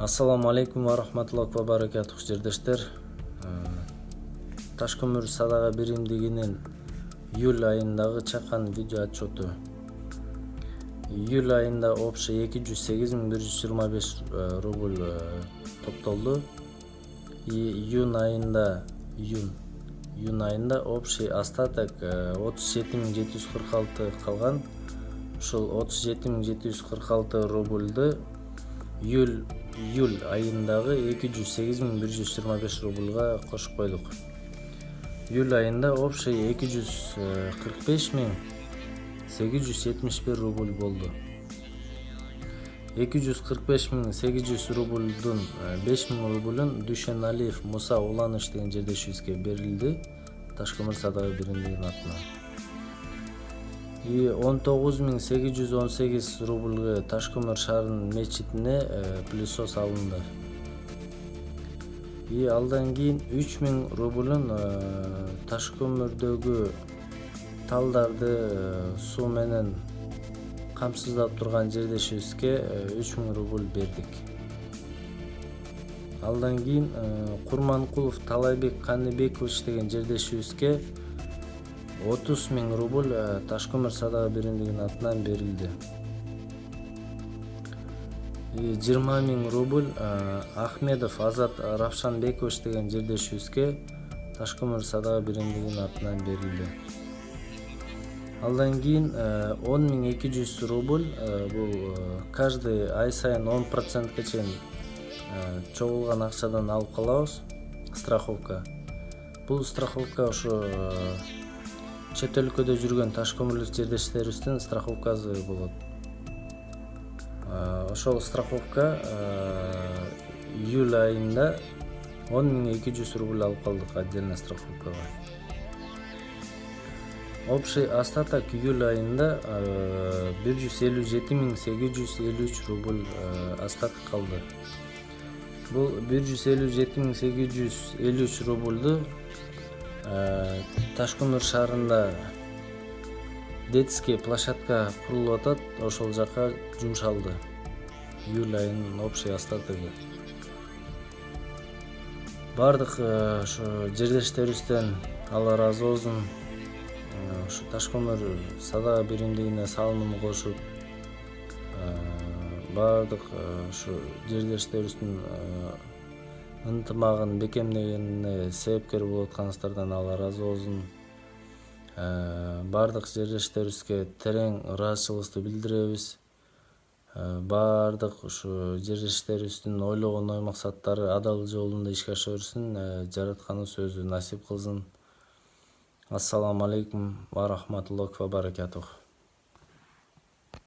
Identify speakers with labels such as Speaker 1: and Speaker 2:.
Speaker 1: Ассаламу алейкум ва рахматуллахи ва баракатух жердештер. Ташкөмүр садага биримдигинин июль айындагы чакан видео отчету. Июль айында общий 208.125 рубль топтолду. Июнь айында общий остаток 37.746 калган. Ушул 37.746 рубльды июль айындагы 208.125 рубльга кошуп койдук. Июль айында общий 245.871 рубль болду. 245.800 рубльдун 5.000 рубльун Дүйшеналиев Муса Уланыч деген жердешибизге берилди Ташкөмүр садага биримдигинин атынан. 19.818 рубльга Ташкөмүр шаарынын мечитине пылесос алынды. Алдан кийин 3.000 рубльун Ташкөмүрдөгү талдарды суу менен камсыздап турган жердешибизге 3.000 рубль бердик. Алдан кийин Курманкулов Талайбек Каныбекович деген жердешибизге 30.000 рубль Ташкөмүр садага биримдигинин атынан берилди. 20.000 рубль Ахмедов Азат Равшанбекович деген жердешибизге Ташкөмүр садага биримдигинин атынан берилди. Алдан кийин 10.200 рубль бул каждый ай сайын 10% чейин чогулган акчадан алып калабыз. Страховка. Бул страховка ошо чет өлкөдө жүргөн ташкөмүрлүк жердештерибиздин страховкасы болот. Ошол страховка июль айында 10.200 рубль алып калдык отдельно страховкага. Общий остаток июль айында 157.853 рубль остаток калды. Бул 157.853 рубльду Ташкөмүр шаарында детский площадка курулуп атат, ошол жака жумшалды. Июль айынын общий остатогу. Бардык ошо жердештерибизден Алла ыраазы болсун. Ошо Ташкөмүр садага биримдигине салымын кошуп, бардык ошо жердештерибиздин ынтымагын бекемдегенине себепкер болуп атканыңыздардан Алла ыраазы болсун. Бардык жердештерибизге терең ыраазычылыгыбызды билдиребиз. Бардык ушу жердештерибиздин ойлогон ой максаттары адал жолунда ишке аша берсин, жаратканыбыз өзү насип кылсын. Ассаламу алейкум ва рахматуллахи ва баракатух.